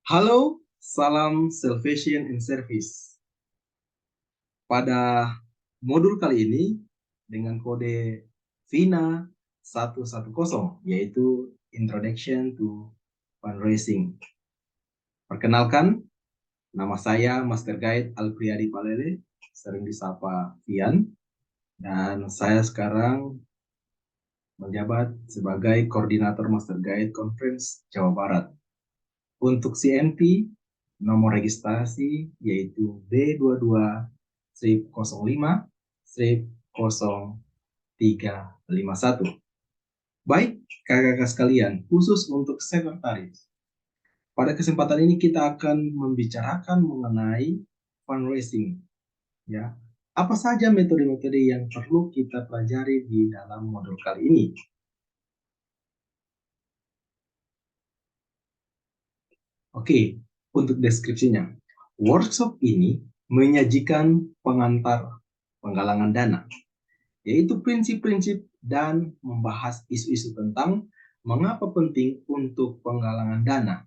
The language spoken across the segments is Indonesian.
Halo, salam Salvation and Service. Pada modul kali ini, dengan kode VINA 110, yaitu Introduction to Fundraising. Perkenalkan, nama saya Master Guide Alpriyadi Palele, sering disapa Vian, dan saya sekarang menjabat sebagai Koordinator Master Guide Conference Jawa Barat. Untuk CMT, nomor registrasi yaitu B22-05-0351. Baik, kakak-kakak sekalian, khusus untuk sekretaris. Pada kesempatan ini kita akan membicarakan mengenai fundraising. Ya, apa saja metode-metode yang perlu kita pelajari di dalam modul kali ini? Oke, untuk deskripsinya. Workshop ini menyajikan pengantar penggalangan dana, yaitu prinsip-prinsip dan membahas isu-isu tentang mengapa penting untuk penggalangan dana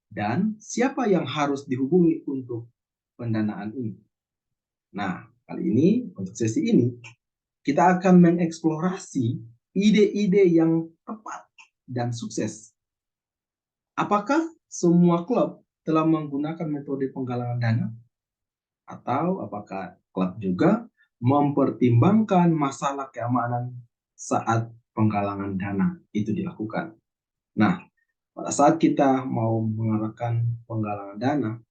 dan siapa yang harus dihubungi untuk pendanaan ini. Nah, kali ini untuk sesi ini kita akan mengeksplorasi ide-ide yang tepat dan sukses. Apakah semua klub telah menggunakan metode penggalangan dana? Atau apakah klub juga mempertimbangkan masalah keamanan saat penggalangan dana itu dilakukan? Nah, pada saat kita mau mengarahkan penggalangan dana,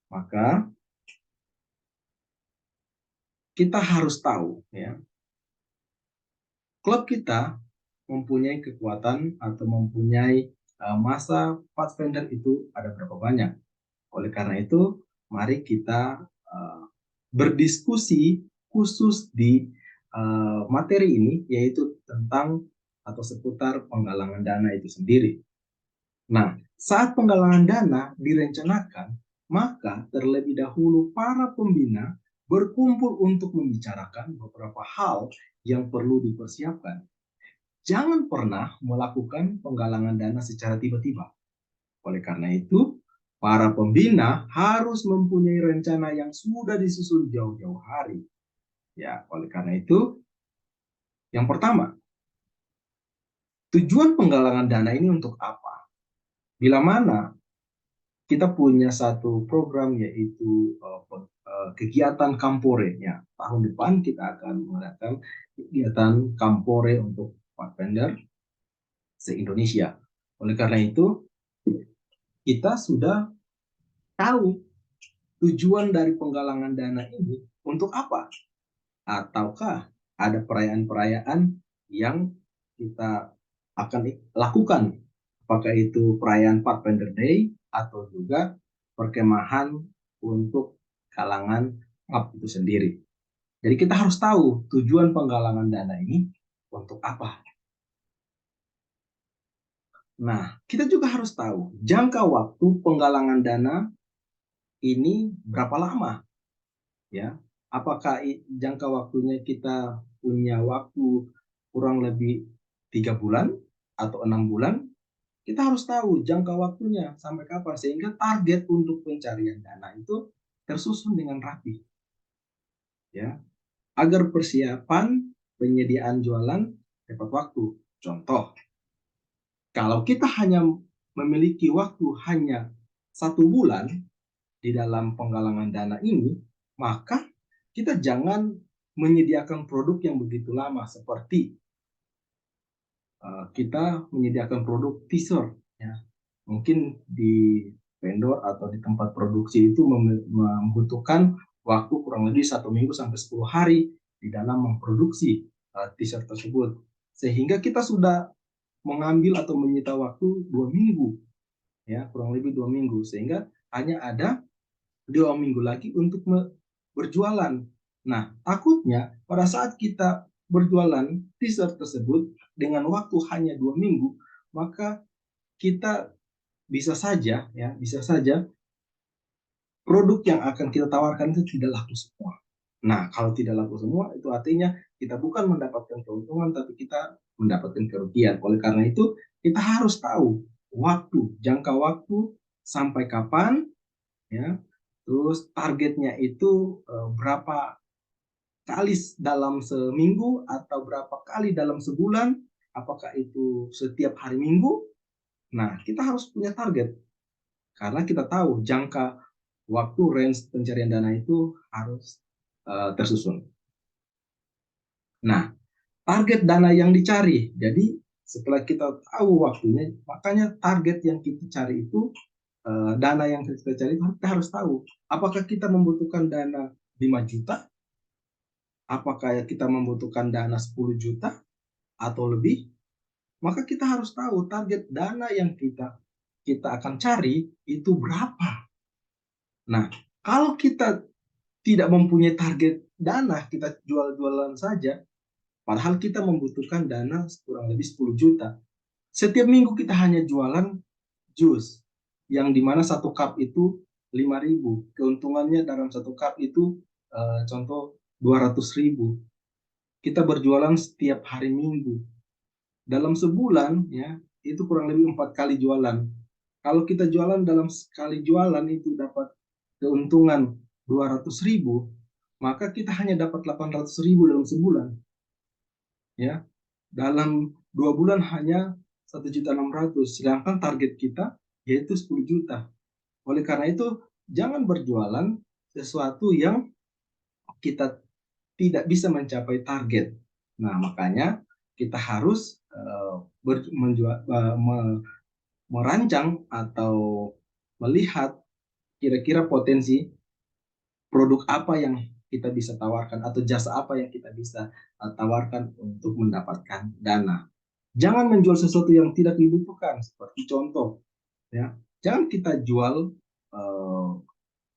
maka kita harus tahu, ya, klub kita mempunyai kekuatan atau mempunyai masa pathfinder itu ada berapa banyak. Oleh karena itu, mari kita berdiskusi khusus di materi ini, yaitu tentang atau seputar penggalangan dana itu sendiri. Nah, saat penggalangan dana direncanakan, maka terlebih dahulu para pembina berkumpul untuk membicarakan beberapa hal yang perlu dipersiapkan. Jangan pernah melakukan penggalangan dana secara tiba-tiba. Oleh karena itu, para pembina harus mempunyai rencana yang sudah disusun jauh-jauh hari. Ya, oleh karena itu, yang pertama, tujuan penggalangan dana ini untuk apa? Bila mana kita punya satu program yaitu kegiatan Kampore. Ya, tahun depan kita akan mengadakan kegiatan Kampore untuk pathfinder se-Indonesia. Oleh karena itu, kita sudah tahu tujuan dari penggalangan dana ini untuk apa? Ataukah ada perayaan-perayaan yang kita akan lakukan? Apakah itu perayaan Pathfinder Day atau juga perkemahan untuk kalangan klub itu sendiri. Jadi kita harus tahu tujuan penggalangan dana ini untuk apa. Nah, kita juga harus tahu jangka waktu penggalangan dana ini berapa lama, ya. Apakah jangka waktunya kita punya waktu kurang lebih 3 bulan atau 6 bulan? Kita harus tahu jangka waktunya sampai kapan, sehingga target untuk pencarian dana itu tersusun dengan rapi, ya, agar persiapan penyediaan jualan tepat waktu. Contoh, kalau kita hanya memiliki waktu hanya 1 bulan di dalam penggalangan dana ini, maka kita jangan menyediakan produk yang begitu lama, seperti kita menyediakan produk teaser, ya. Mungkin di vendor atau di tempat produksi itu membutuhkan waktu kurang lebih 1 minggu sampai 10 hari di dalam memproduksi teaser tersebut, sehingga kita sudah mengambil atau menyita waktu 2 minggu, ya, kurang lebih 2 minggu, sehingga hanya ada 2 minggu lagi untuk berjualan. Nah, takutnya pada saat kita berjualan teaser tersebut dengan waktu hanya 2 minggu, maka kita bisa saja, ya, bisa saja produk yang akan kita tawarkan itu tidak laku semua. Nah, kalau tidak laku semua, itu artinya kita bukan mendapatkan keuntungan, tapi kita mendapatkan kerugian. Oleh karena itu, kita harus tahu waktu, jangka waktu sampai kapan, ya. Terus targetnya itu berapa kali dalam seminggu atau berapa kali dalam sebulan, apakah itu setiap hari Minggu. Nah, kita harus punya target karena kita tahu jangka waktu range pencarian dana itu harus tersusun. Nah, target dana yang dicari. Jadi setelah kita tahu waktunya, makanya target yang kita cari itu dana yang kita cari kita harus tahu apakah kita membutuhkan dana 5 juta, apakah kita membutuhkan dana 10 juta atau lebih. Maka kita harus tahu target dana yang kita akan cari itu berapa. Nah, kalau kita tidak mempunyai target dana, kita jual-jualan saja, padahal kita membutuhkan dana kurang lebih 10 juta. Setiap minggu kita hanya jualan jus, yang dimana satu cup itu 5.000. Keuntungannya dalam satu cup itu contoh 200.000. Kita berjualan setiap hari Minggu. Dalam sebulan ya itu kurang lebih 4 kali jualan. Kalau kita jualan dalam sekali jualan itu dapat keuntungan 200.000, maka kita hanya dapat 800.000 dalam sebulan. Ya, dalam 2 bulan hanya 1.600.000, sedangkan target kita yaitu 10 juta. Oleh karena itu, jangan berjualan sesuatu yang kita tidak bisa mencapai target. Nah, makanya kita harus merancang atau melihat kira-kira potensi produk apa yang kita bisa tawarkan atau jasa apa yang kita bisa tawarkan untuk mendapatkan dana. Jangan menjual sesuatu yang tidak dibutuhkan, seperti contoh, ya, jangan kita jual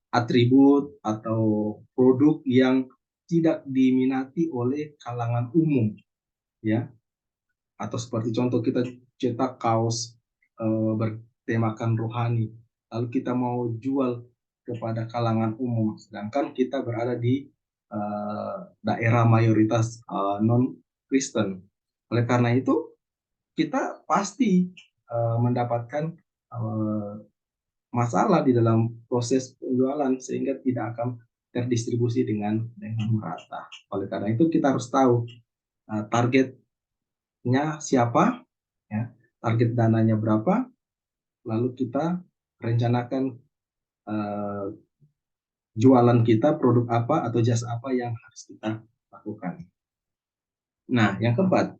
atribut atau produk yang tidak diminati oleh kalangan umum, ya. Atau seperti contoh kita cetak kaos bertemakan rohani, lalu kita mau jual kepada kalangan umum, sedangkan kita berada di daerah mayoritas non Kristen. Oleh karena itu kita pasti mendapatkan masalah di dalam proses penjualan sehingga tidak akan terdistribusi dengan merata. Oleh karena itu kita harus tahu targetnya siapa, ya, target dananya berapa, lalu kita rencanakan jualan kita, produk apa atau jasa apa yang harus kita lakukan. Nah, yang keempat,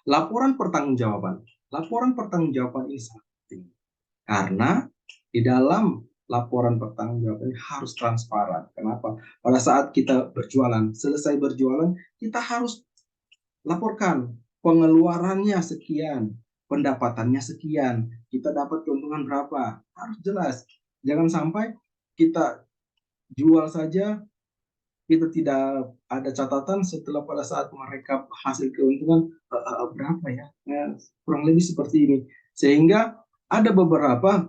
laporan pertanggungjawaban. Laporan pertanggungjawaban ini sangat penting karena di dalam laporan pertanggungjawaban ini harus transparan. Kenapa? Pada saat kita berjualan, selesai berjualan, kita harus laporkan pengeluarannya sekian, pendapatannya sekian, kita dapat keuntungan berapa, harus jelas. Jangan sampai kita jual saja, kita tidak ada catatan setelah pada saat mereka hasil keuntungan berapa ya, kurang lebih seperti ini. Sehingga ada beberapa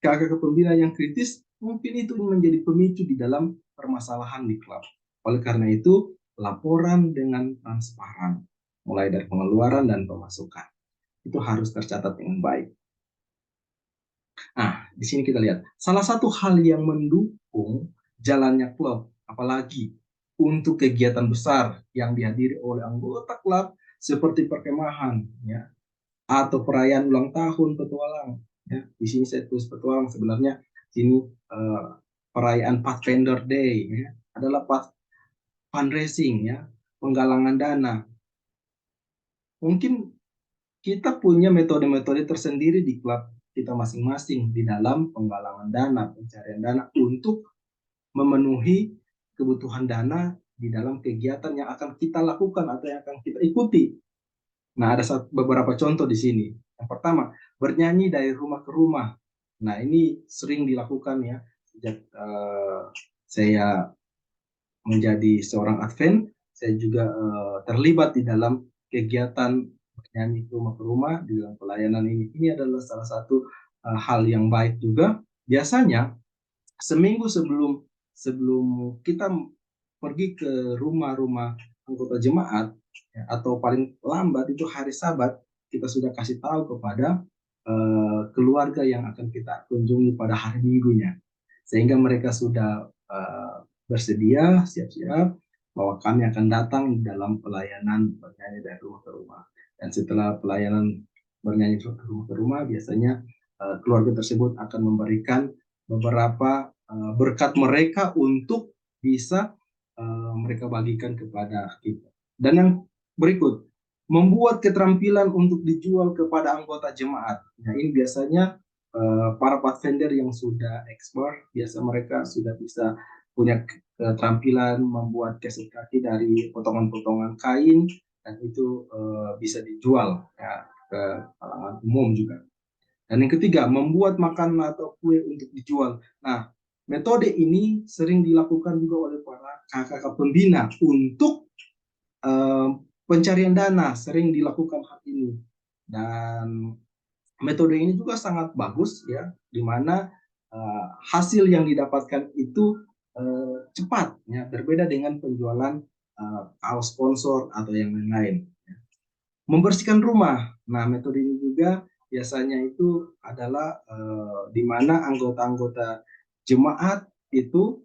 kakak kepemimpinan yang kritis, mungkin itu menjadi pemicu di dalam permasalahan di klub. Oleh karena itu, laporan dengan transparan, mulai dari pengeluaran dan pemasukan, itu harus tercatat dengan baik. Nah, di sini kita lihat, salah satu hal yang mendukung jalannya klub, apalagi untuk kegiatan besar yang dihadiri oleh anggota klub seperti perkemahan, ya, atau perayaan ulang tahun petualang. Ya, di sini saya tulis petualang, sebenarnya sini perayaan Pathfinder Day, ya, adalah fundraising, ya, penggalangan dana. Mungkin kita punya metode-metode tersendiri di klub kita masing-masing di dalam penggalangan dana, pencarian dana untuk memenuhi kebutuhan dana di dalam kegiatan yang akan kita lakukan atau yang akan kita ikuti. Nah, ada beberapa contoh di sini. Yang pertama, bernyanyi dari rumah ke rumah. Nah, ini sering dilakukan ya sejak saya menjadi seorang Advent. Saya juga terlibat di dalam kegiatan bernyanyi ke rumah di dalam pelayanan ini. Ini adalah salah satu hal yang baik juga. Biasanya seminggu sebelum kita pergi ke rumah-rumah anggota jemaat, ya, atau paling lambat itu hari Sabat, kita sudah kasih tahu kepada keluarga yang akan kita kunjungi pada hari Minggunya, sehingga mereka sudah bersedia siap-siap bahwa kami akan datang dalam pelayanan bernyanyi dari rumah ke rumah. Dan setelah pelayanan bernyanyi dari rumah ke rumah, biasanya keluarga tersebut akan memberikan beberapa berkat mereka untuk bisa mereka bagikan kepada kita. Dan yang berikut, membuat keterampilan untuk dijual kepada anggota jemaat. Nah, ini biasanya para pathfinder yang sudah expert, biasa mereka sudah bisa punya keterampilan membuat keset kaki dari potongan-potongan kain, dan itu bisa dijual ya, ke kalangan umum juga. Dan yang ketiga, membuat makanan atau kue untuk dijual. Nah, metode ini sering dilakukan juga oleh para kakak-kakak pembina untuk pencarian dana, sering dilakukan hal ini. Dan metode ini juga sangat bagus ya, di mana hasil yang didapatkan itu cepat ya, berbeda dengan penjualan kaos sponsor atau yang lain-lain. Membersihkan rumah. Nah, metode ini juga biasanya itu adalah di mana anggota-anggota jemaat itu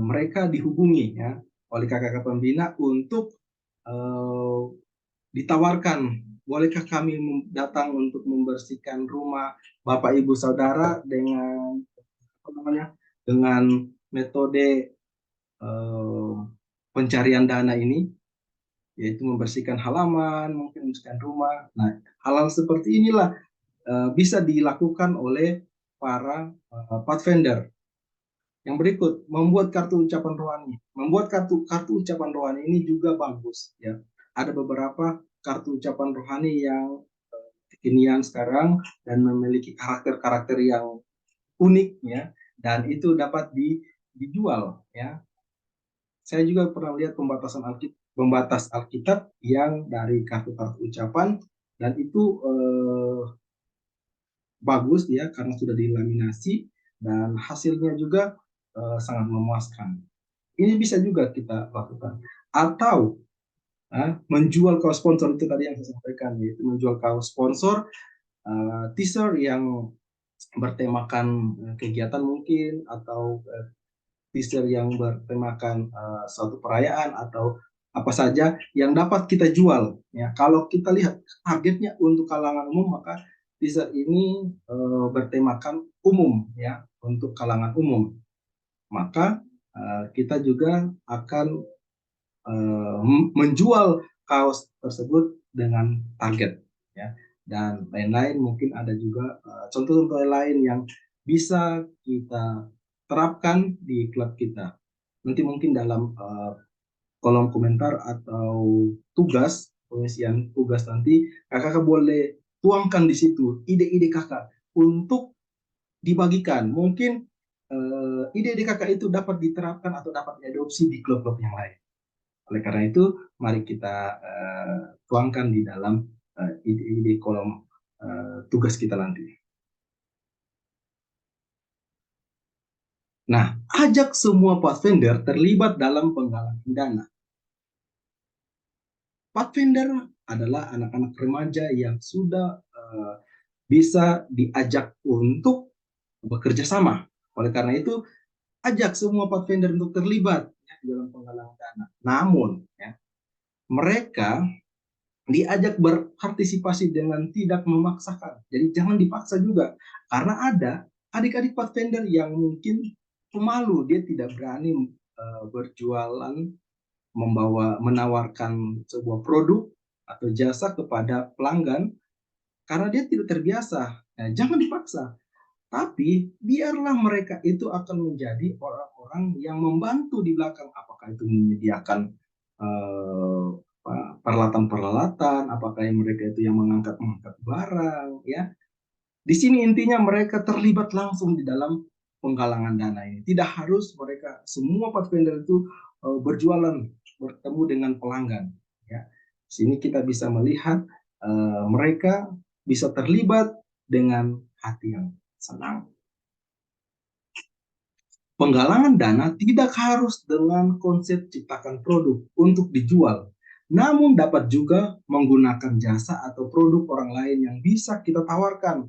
mereka dihubungi ya oleh kakak-kakak pembina untuk ditawarkan, bolehkah kami datang untuk membersihkan rumah Bapak Ibu Saudara dengan apa namanya, dengan metode pencarian dana ini, yaitu membersihkan halaman, mungkin membersihkan rumah. Nah, hal-hal seperti inilah bisa dilakukan oleh para pathfinder. Yang berikut, membuat kartu ucapan rohani. Membuat kartu ucapan rohani ini juga bagus ya. Ada beberapa kartu ucapan rohani yang kekinian sekarang dan memiliki karakter-karakter yang unik ya, dan itu dapat dijual ya. Saya juga pernah lihat pembatas Alkitab yang dari kartu-kartu ucapan, dan itu bagus ya karena sudah dilaminasi dan hasilnya juga sangat memuaskan. Ini bisa juga kita lakukan. Atau menjual kaos sponsor, itu tadi yang saya sampaikan, yaitu menjual kaos sponsor, t-shirt yang bertemakan kegiatan mungkin, atau t-shirt yang bertemakan suatu perayaan atau apa saja yang dapat kita jual. Ya, kalau kita lihat targetnya untuk kalangan umum, maka t-shirt ini bertemakan umum ya, untuk kalangan umum. Maka kita juga akan menjual kaos tersebut dengan target ya, dan lain-lain. Mungkin ada juga contoh-contoh lain yang bisa kita terapkan di klub kita. Nanti mungkin dalam kolom komentar atau pengisian tugas nanti, kakak boleh tuangkan di situ ide-ide kakak untuk dibagikan. Mungkin ide-ide kakak itu dapat diterapkan atau dapat diadopsi di klub-klub yang lain. Oleh karena itu, mari kita tuangkan di dalam ide-ide kolom tugas kita nanti. Nah, ajak semua pathfinder terlibat dalam penggalangan dana. Pathfinder adalah anak-anak remaja yang sudah bisa diajak untuk bekerja sama. Oleh karena itu, ajak semua pathfinder untuk terlibat ya, dalam penggalangan dana. Namun, ya, mereka diajak berpartisipasi dengan tidak memaksakan. Jadi jangan dipaksa juga. Karena ada adik-adik pathfinder yang mungkin pemalu, dia tidak berani berjualan, menawarkan sebuah produk atau jasa kepada pelanggan karena dia tidak terbiasa. Nah, jangan dipaksa. Tapi biarlah mereka itu akan menjadi orang-orang yang membantu di belakang, apakah itu menyediakan peralatan-peralatan, apakah mereka itu yang mengangkat barang, ya. Di sini intinya mereka terlibat langsung di dalam penggalangan dana ini. Tidak harus mereka semua pathfinder itu berjualan, bertemu dengan pelanggan. Ya. Di sini kita bisa melihat mereka bisa terlibat dengan hati yang senang. Penggalangan dana tidak harus dengan konsep ciptakan produk untuk dijual, namun dapat juga menggunakan jasa atau produk orang lain yang bisa kita tawarkan.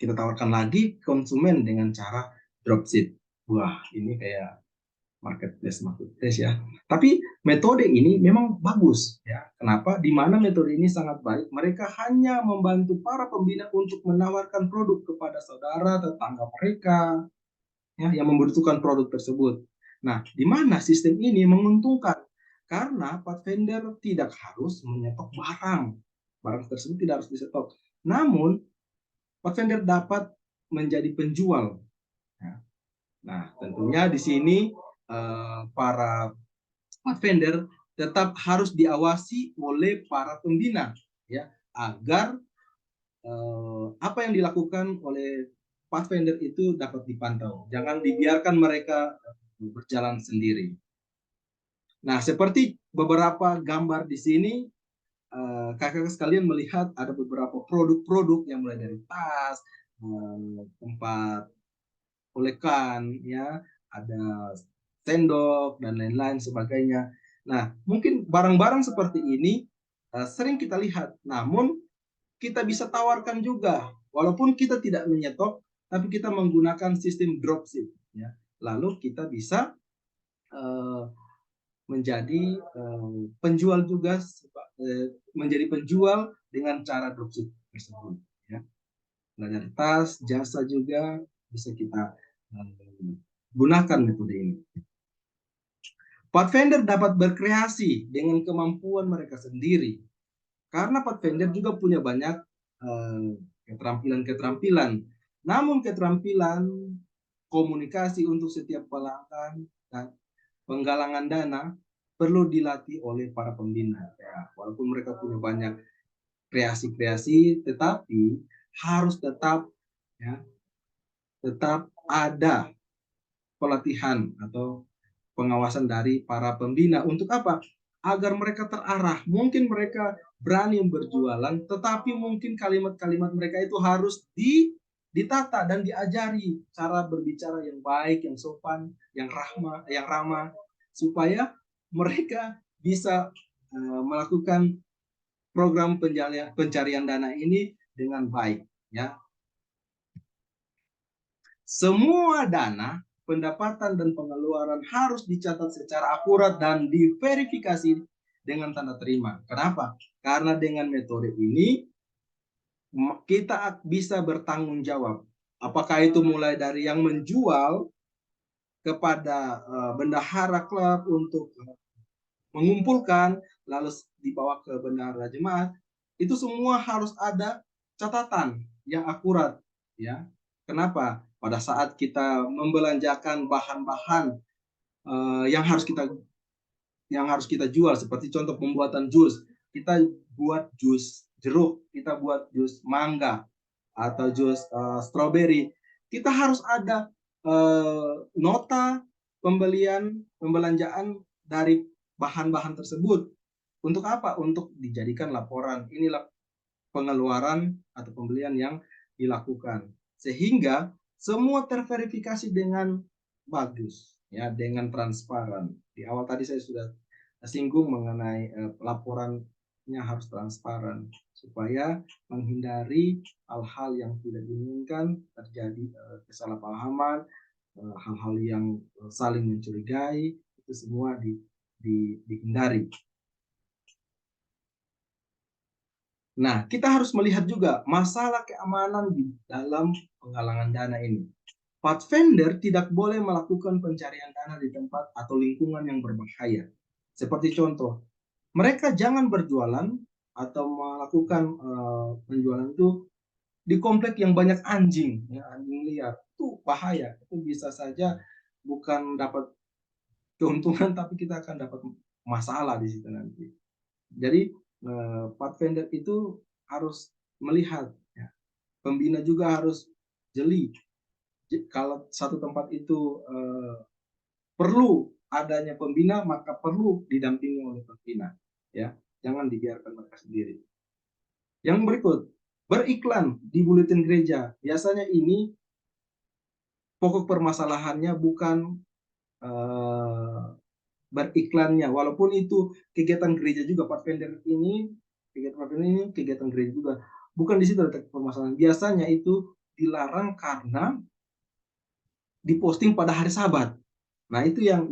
Kita tawarkan lagi konsumen dengan cara dropship. Wah, ini kayak marketplace ya. Tapi metode ini memang bagus ya. Kenapa? Di mana metode ini sangat baik. Mereka hanya membantu para pembina untuk menawarkan produk kepada saudara, tetangga mereka ya yang membutuhkan produk tersebut. Nah, di mana sistem ini menguntungkan? Karena Pathfinder tidak harus menyetok barang. Barang tersebut tidak harus disetok. Namun, Pathfinder dapat menjadi penjual. Nah, tentunya di sini para vendor tetap harus diawasi oleh para pembina ya agar apa yang dilakukan oleh Pathfinder itu dapat dipantau. Jangan dibiarkan mereka berjalan sendiri. Nah, seperti beberapa gambar di sini, kakak sekalian melihat ada beberapa produk-produk yang mulai dari tas, tempat olekan, ya, ada sendok dan lain-lain sebagainya. Nah, mungkin barang-barang seperti ini sering kita lihat, namun kita bisa tawarkan juga, walaupun kita tidak menyetok, tapi kita menggunakan sistem dropship, ya. Lalu kita bisa menjadi penjual juga, menjadi penjual dengan cara dropship tersebut, ya. Nah, dari tas, jasa juga bisa kita gunakan metode ini. Pathfinder dapat berkreasi dengan kemampuan mereka sendiri. Karena Pathfinder juga punya banyak keterampilan-keterampilan. Namun keterampilan komunikasi untuk setiap pelanggan dan penggalangan dana perlu dilatih oleh para pembina. Ya, walaupun mereka punya banyak kreasi-kreasi, tetapi harus tetap ya, tetap ada pelatihan atau pengawasan dari para pembina. Untuk apa? Agar mereka terarah. Mungkin mereka berani berjualan, tetapi mungkin kalimat-kalimat mereka itu harus ditata dan diajari cara berbicara yang baik, yang sopan, yang ramah, supaya mereka bisa melakukan program pencarian dana ini dengan baik. Ya, semua dana, pendapatan dan pengeluaran harus dicatat secara akurat dan diverifikasi dengan tanda terima. Kenapa? Karena dengan metode ini kita bisa bertanggung jawab. Apakah itu mulai dari yang menjual kepada bendahara klub untuk mengumpulkan lalu dibawa ke bendahara jemaat, itu semua harus ada catatan yang akurat, ya. Kenapa? Pada saat kita membelanjakan bahan-bahan yang harus kita jual, seperti contoh pembuatan jus, kita buat jus jeruk, kita buat jus mangga atau jus stroberi, kita harus ada nota pembelanjaan dari bahan-bahan tersebut. Untuk apa? Untuk dijadikan laporan. Inilah pengeluaran atau pembelian yang dilakukan. Sehingga semua terverifikasi dengan bagus, ya, dengan transparan. Di awal tadi saya sudah singgung mengenai laporannya harus transparan supaya menghindari hal-hal yang tidak diinginkan terjadi, kesalahpahaman, hal-hal yang saling mencurigai, itu semua dihindari. Nah, kita harus melihat juga masalah keamanan di dalam penggalangan dana ini. Pathfinder tidak boleh melakukan pencarian dana di tempat atau lingkungan yang berbahaya. Seperti contoh, mereka jangan berjualan atau melakukan penjualan itu di komplek yang banyak anjing, ya, anjing liar. Itu bahaya. Itu bisa saja bukan dapat keuntungan, tapi kita akan dapat masalah di situ nanti. Jadi Pathfinder itu harus melihat, ya. Pembina juga harus jeli. Kalau satu tempat itu perlu adanya pembina, maka perlu didampingi oleh pembina. Ya, jangan dibiarkan mereka sendiri. Yang berikut, beriklan di buletin gereja. Biasanya ini pokok permasalahannya bukan beriklannya, walaupun itu kegiatan gereja juga. Pathfinder ini kegiatan gereja juga, bukan di situ letak permasalahan. Biasanya itu dilarang karena diposting pada hari Sabat. Nah, itu yang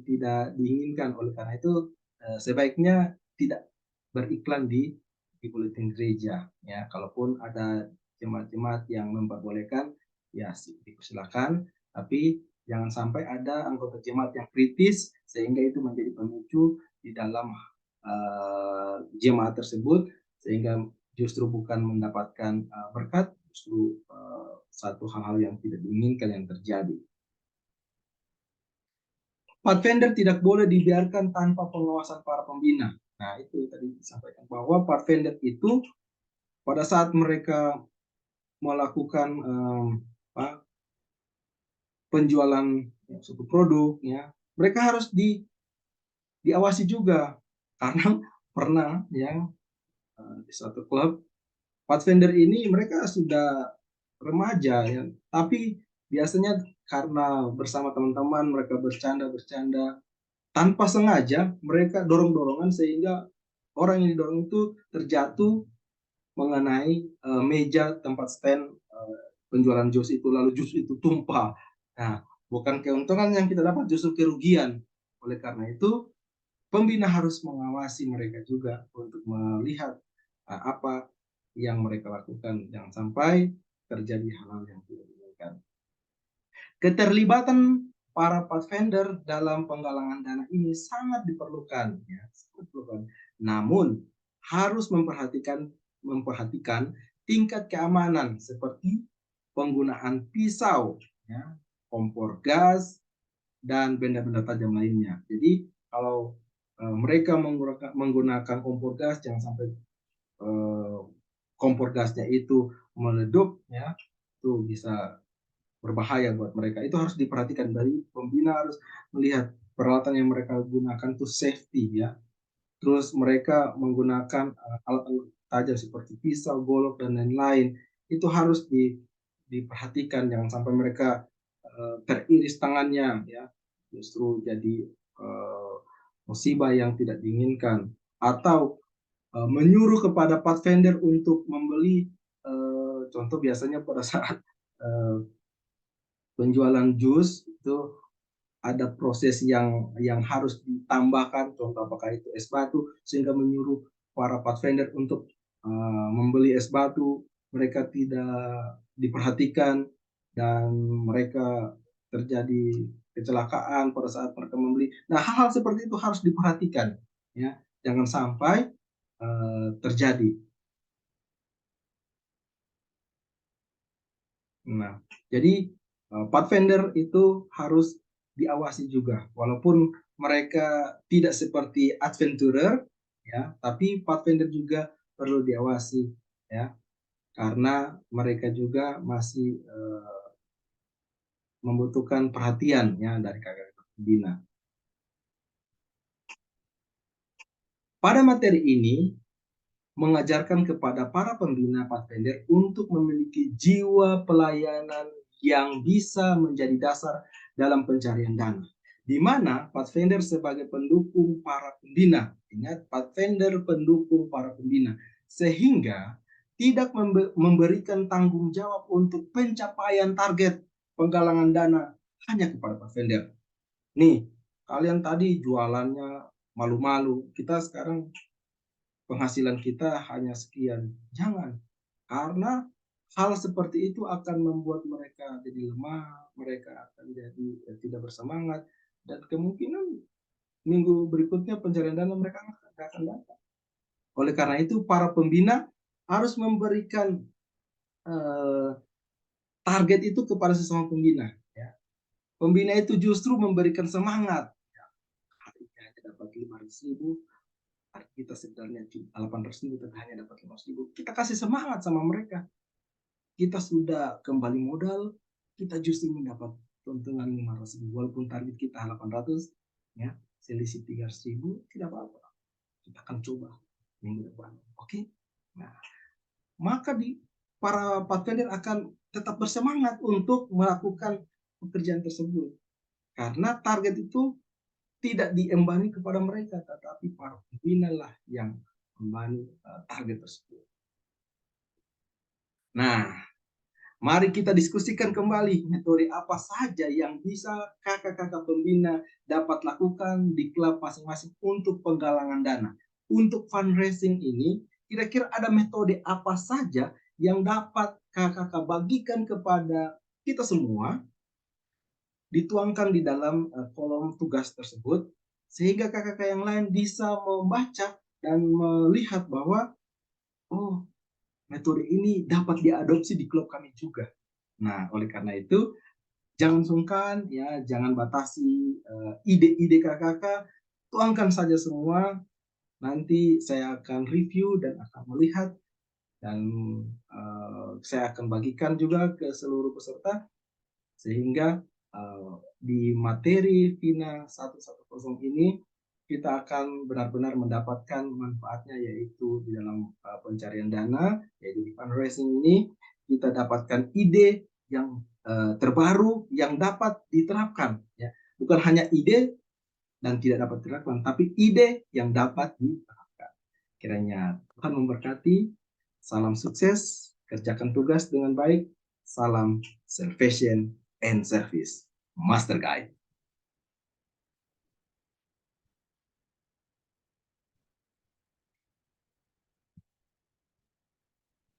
tidak diinginkan. Oleh karena itu sebaiknya tidak beriklan di buletin gereja, ya. Kalaupun ada jemaat-jemaat yang memperbolehkan, ya dipersilakan, tapi jangan sampai ada anggota jemaat yang kritis sehingga itu menjadi pemicu di dalam jemaat tersebut, sehingga justru bukan mendapatkan berkat, justru satu hal-hal yang tidak diinginkan yang terjadi. Pathfinder tidak boleh dibiarkan tanpa pengawasan para pembina. Nah, itu tadi disampaikan bahwa Pathfinder itu pada saat mereka melakukan penjualan suatu produk, ya, mereka harus diawasi juga. Karena pernah yang di suatu klub Pathfinder ini mereka sudah remaja, ya, tapi biasanya karena bersama teman-teman mereka bercanda-bercanda, tanpa sengaja mereka dorong-dorongan sehingga orang yang didorong itu terjatuh mengenai meja tempat stand penjualan jus itu, lalu jus itu tumpah. Nah, bukan keuntungan yang kita dapat, justru kerugian. Oleh karena itu, pembina harus mengawasi mereka juga untuk melihat apa yang mereka lakukan, jangan sampai terjadi hal-hal yang tidak diinginkan. Keterlibatan para pathfinder dalam penggalangan dana ini sangat diperlukan, ya, sangat diperlukan. Namun harus memperhatikan tingkat keamanan seperti penggunaan pisau, ya, kompor gas, dan benda-benda tajam lainnya. Jadi kalau mereka menggunakan kompor gas, jangan sampai kompor gasnya itu meledup, ya, itu bisa berbahaya buat mereka. Itu harus diperhatikan. Dari pembina harus melihat peralatan yang mereka gunakan itu safety, ya. Terus mereka menggunakan alat tajam seperti pisau, golok, dan lain-lain. Itu harus diperhatikan, jangan sampai mereka teriris tangannya, ya, justru jadi musibah yang tidak diinginkan. Atau menyuruh kepada pathfinder untuk membeli, contoh biasanya pada saat penjualan jus itu ada proses yang harus ditambahkan, contoh apakah itu es batu, sehingga menyuruh para pathfinder untuk membeli es batu, mereka tidak diperhatikan dan mereka terjadi kecelakaan pada saat mereka membeli. Nah, hal-hal seperti itu harus diperhatikan, ya, jangan sampai terjadi. Nah, jadi pathfinder itu harus diawasi juga, walaupun mereka tidak seperti adventurer, ya, tapi pathfinder juga perlu diawasi, ya, karena mereka juga masih membutuhkan perhatian, ya, dari kakak-kakak pembina. Pada materi ini mengajarkan kepada para pembina pathfinder untuk memiliki jiwa pelayanan yang bisa menjadi dasar dalam pencarian dana, di mana pathfinder sebagai pendukung para pembina. Ingat, pathfinder pendukung para pembina, sehingga tidak memberikan tanggung jawab untuk pencapaian target penggalangan dana hanya kepada pathfinder. Nih, kalian tadi jualannya malu-malu, kita sekarang penghasilan kita hanya sekian. Jangan, karena hal seperti itu akan membuat mereka jadi lemah, mereka akan jadi tidak bersemangat, dan kemungkinan minggu berikutnya pencarian dana mereka nggak akan dapat. Oleh karena itu, para pembina harus memberikan target itu kepada sesama pembina. Ya. Pembina itu justru memberikan semangat. Ya, hari ini hanya dapat 500.000, kita sebenarnya 800.000 tapi hanya dapat 500.000. Kita kasih semangat sama mereka. Kita sudah kembali modal, kita justru mendapat keuntungan 500.000 walaupun target kita 800, ya, selisih 300.000, tidak apa-apa. Kita akan coba minggu depan. Oke? Nah, maka para pathfinder akan tetap bersemangat untuk melakukan pekerjaan tersebut. Karena target itu tidak diembani kepada mereka, tetapi para pembina lah yang membani target tersebut. Nah, mari kita diskusikan kembali metode apa saja yang bisa kakak-kakak pembina dapat lakukan di klub masing-masing untuk penggalangan dana. Untuk fundraising ini, kira-kira ada metode apa saja yang dapat kakak-kakak bagikan kepada kita semua, dituangkan di dalam kolom tugas tersebut, sehingga kakak-kakak yang lain bisa membaca dan melihat bahwa, oh, metode ini dapat diadopsi di klub kami juga. Nah, oleh karena itu, jangan sungkan, ya, jangan batasi ide-ide kakak-kakak, tuangkan saja semua. Nanti saya akan review dan akan melihat, dan saya akan bagikan juga ke seluruh peserta, sehingga di materi FINA 110 ini kita akan benar-benar mendapatkan manfaatnya, yaitu di dalam pencarian dana, yaitu di fundraising ini kita dapatkan ide yang terbaru yang dapat diterapkan, ya, bukan hanya ide dan tidak dapat diterapkan, tapi ide yang dapat diterapkan. Kiranya Tuhan memberkati. Salam sukses, kerjakan tugas dengan baik. Salam Salvation and Service Master Guide.